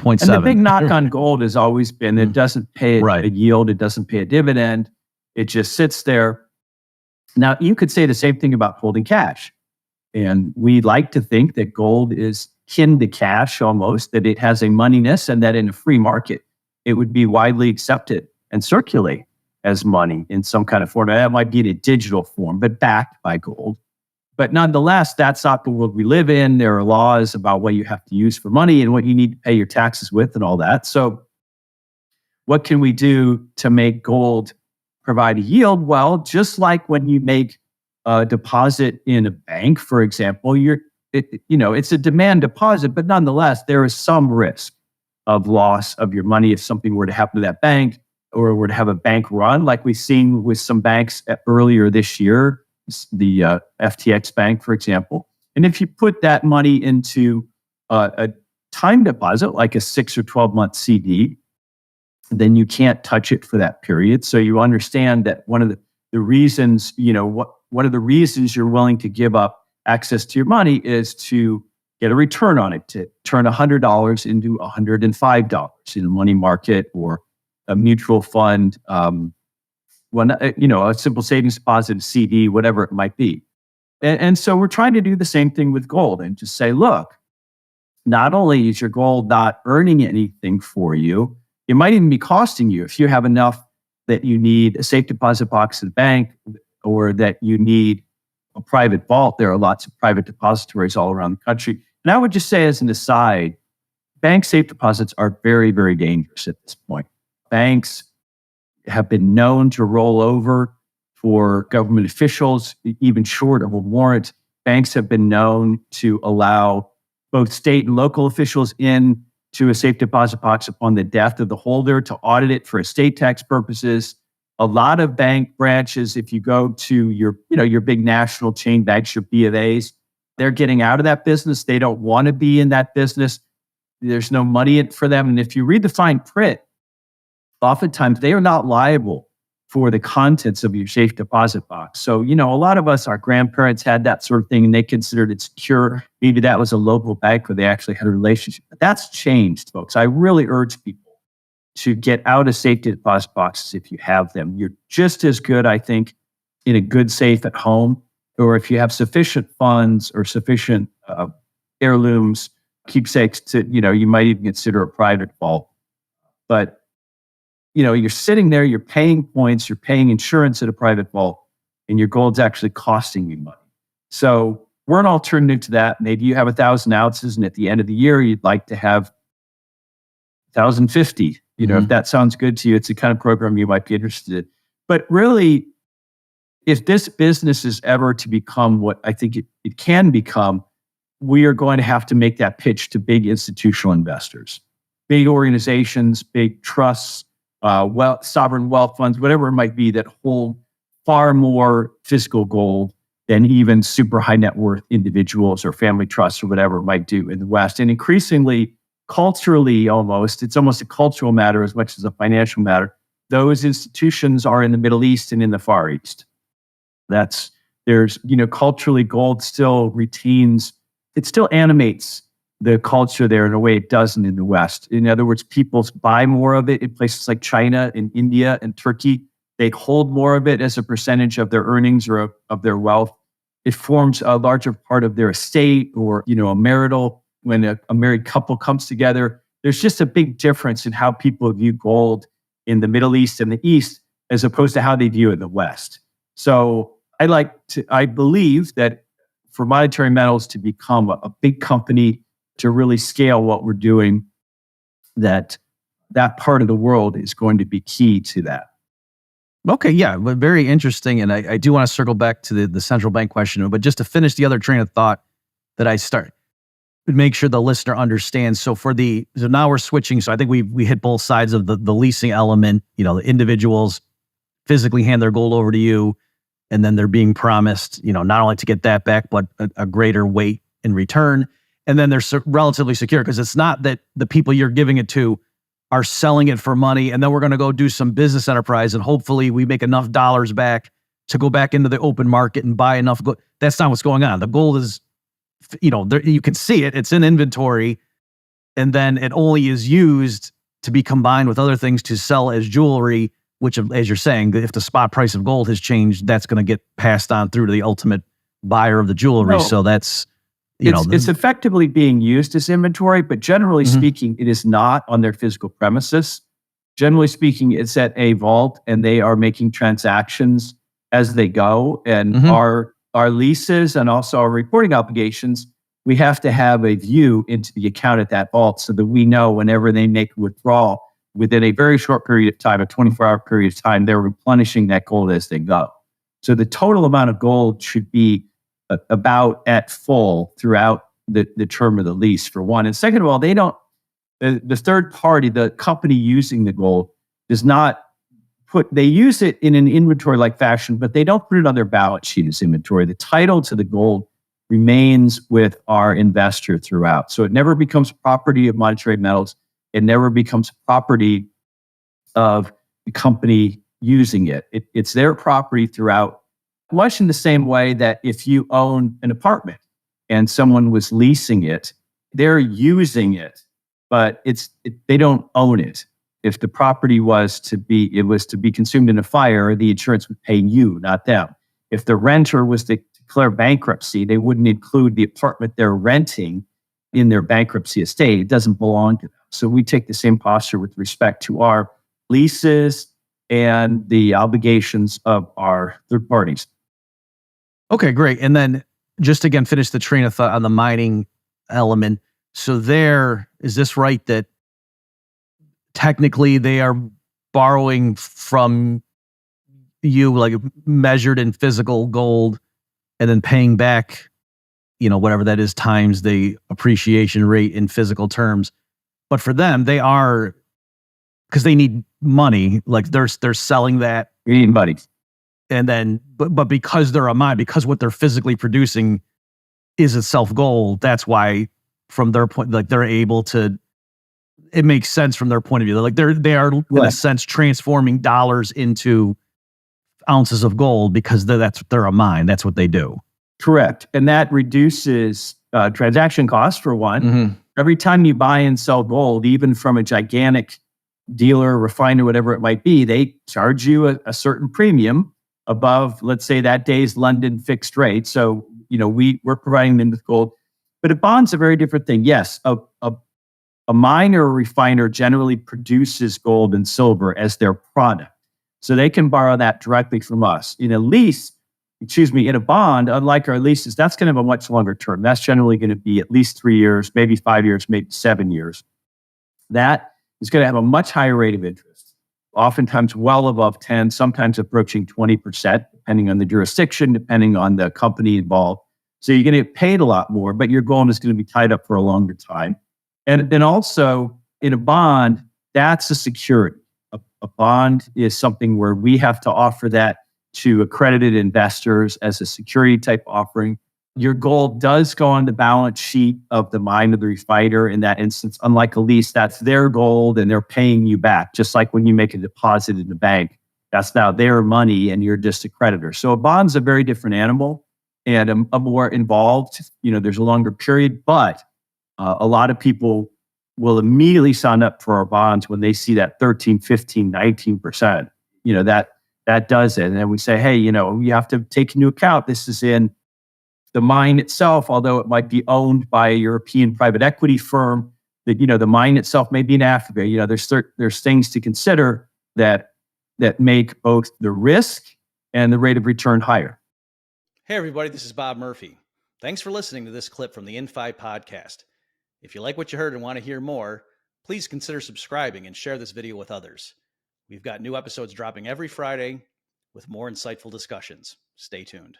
And the 1.7. big knock on gold has always been it doesn't pay Right. a yield, it doesn't pay a dividend, it just sits there. Now, you could say the same thing about holding cash. And we like to think that gold is kin to cash almost, that it has a moneyness and that in a free market, it would be widely accepted and circulate as money in some kind of form. That might be in a digital form, but backed by gold. But nonetheless, that's not the world we live in. There are laws about what you have to use for money and what you need to pay your taxes with and all that. So what can we do to make gold provide a yield? Well, just like when you make a deposit in a bank, for example, it's a demand deposit, but nonetheless, there is some risk of loss of your money if something were to happen to that bank or were to have a bank run, like we've seen with some banks earlier this year, the FTX Bank, for example. And if you put that money into a time deposit, like a 6 or 12-month CD, then you can't touch it for that period. So you understand that one of the reasons, one of the reasons you're willing to give up access to your money is to get a return on it, to turn $100 into $105 in a money market or a mutual fund, a simple savings deposit, a CD, whatever it might be. And so we're trying to do the same thing with gold and just say, look, not only is your gold not earning anything for you, it might even be costing you if you have enough that you need a safe deposit box at the bank or that you need a private vault. There are lots of private depositories all around the country. And I would just say as an aside, bank safe deposits are very, very dangerous at this point. Banks have been known to roll over for government officials, even short of a warrant. Banks have been known to allow both state and local officials in to a safe deposit box upon the death of the holder to audit it for estate tax purposes. A lot of bank branches, if you go to your big national chain banks, your B of A's, they're getting out of that business. They don't want to be in that business. There's no money in it for them. And if you read the fine print, oftentimes they are not liable for the contents of your safe deposit box. So, a lot of us, our grandparents had that sort of thing and they considered it secure. Maybe that was a local bank where they actually had a relationship. But that's changed, folks. I really urge people to get out of safety deposit boxes if you have them. You're just as good, I think, in a good safe at home, or if you have sufficient funds or sufficient heirlooms, keepsakes to, you might even consider a private vault. But you're sitting there, you're paying points, you're paying insurance at a private vault, and your gold's actually costing you money. So we're an alternative to that. Maybe you have 1,000 ounces, and at the end of the year, you'd like to have 1,050. If that sounds good to you, it's the kind of program you might be interested in. But really, if this business is ever to become what I think it can become, we are going to have to make that pitch to big institutional investors, big organizations, big trusts, sovereign wealth funds, whatever it might be, that hold far more physical gold than even super high net worth individuals or family trusts or whatever it might do in the West. And increasingly, culturally, it's almost a cultural matter as much as a financial matter. Those institutions are in the Middle East and in the Far East. Culturally, gold still animates the culture there in a way it doesn't in the West. In other words, people buy more of it in places like China and India and Turkey. They hold more of it as a percentage of their earnings or of their wealth. It forms a larger part of their estate or, when a married couple comes together. There's just a big difference in how people view gold in the Middle East and the East as opposed to how they view it in the West. So I believe that for Monetary Metals to become a big company, to really scale what we're doing, that part of the world is going to be key to that. Okay, yeah, but very interesting. And I do want to circle back to the central bank question, but just to finish the other train of thought that I start, make sure the listener understands. So now we're switching. So I think we hit both sides of the leasing element. The individuals physically hand their gold over to you, and then they're being promised, not only to get that back, but a greater weight in return. And then they're relatively secure because it's not that the people you're giving it to are selling it for money and then we're going to go do some business enterprise and hopefully we make enough dollars back to go back into the open market and buy enough gold. That's not what's going on. The gold is, you can see it. It's in inventory. and then it only is used to be combined with other things to sell as jewelry, which, as you're saying, if the spot price of gold has changed, that's going to get passed on through to the ultimate buyer of the jewelry. No, So that's, it's effectively being used as inventory, but generally Mhm. speaking, it is not on their physical premises. Generally speaking, it's at a vault and they are making transactions as they go. And Mhm. our leases and also our reporting obligations, we have to have a view into the account at that vault so that we know whenever they make a withdrawal within a very short period of time, a 24-hour period of time, they're replenishing that gold as they go. So the total amount of gold should be about at full throughout the term of the lease, for one. And second of all, they don't, the third party, the company using the gold, does not they use it in an inventory like fashion, but they don't put it on their balance sheet as inventory. The title to the gold remains with our investor throughout. So it never becomes property of Monetary Metals. It never becomes property of the company using it. It's their property throughout, much in the same way that if you own an apartment and someone was leasing it, they're using it, but they don't own it. If the property was to be consumed in a fire, the insurance would pay you, not them. If the renter was to declare bankruptcy, they wouldn't include the apartment they're renting in their bankruptcy estate. It doesn't belong to them. So we take the same posture with respect to our leases and the obligations of our third parties. Okay, great. And then just again, finish the train of thought on the mining element. So is this right that technically they are borrowing from you, like measured in physical gold, and then paying back, whatever that is times the appreciation rate in physical terms. But for them, they are, because they need money, like they're selling that. We need money. And then, but because they're a mine, because what they're physically producing is itself gold, that's why from their point, like they're able to, it makes sense from their point of view. Like they are in a sense transforming dollars into ounces of gold because they're a mine. That's what they do. Correct. And that reduces transaction costs, for one. Mm-hmm. Every time you buy and sell gold, even from a gigantic dealer, refiner, whatever it might be, they charge you a certain premium above, let's say, that day's London fixed rate. So, we're providing them with gold. But a bond's a very different thing. Yes, a miner or refiner generally produces gold and silver as their product. So they can borrow that directly from us. In a bond, unlike our leases, that's going to have a much longer term. That's generally going to be at least 3 years, maybe 5 years, maybe 7 years. That is going to have a much higher rate of interest, oftentimes well above 10, sometimes approaching 20%, depending on the jurisdiction, depending on the company involved. So you're going to get paid a lot more, but your gold is going to be tied up for a longer time. And then also in a bond, that's a security. A bond is something where we have to offer that to accredited investors as a security type offering. Your gold does go on the balance sheet of the mine or the refiner in that instance. Unlike a lease, that's their gold and they're paying you back. Just like when you make a deposit in the bank, that's now their money and you're just a creditor. So a bond's a very different animal and a more involved, there's a longer period, but a lot of people will immediately sign up for our bonds when they see that 13, 15, 19%. That does it. And then we say, hey, you have to take into account this is in the mine itself, although it might be owned by a European private equity firm, that the mine itself may be in Africa. There's things to consider that make both the risk and the rate of return higher. Hey everybody, this is Bob Murphy. Thanks for listening to this clip from the InFi podcast. If you like what you heard and want to hear more, please consider subscribing and share this video with others. We've got new episodes dropping every Friday with more insightful discussions. Stay tuned.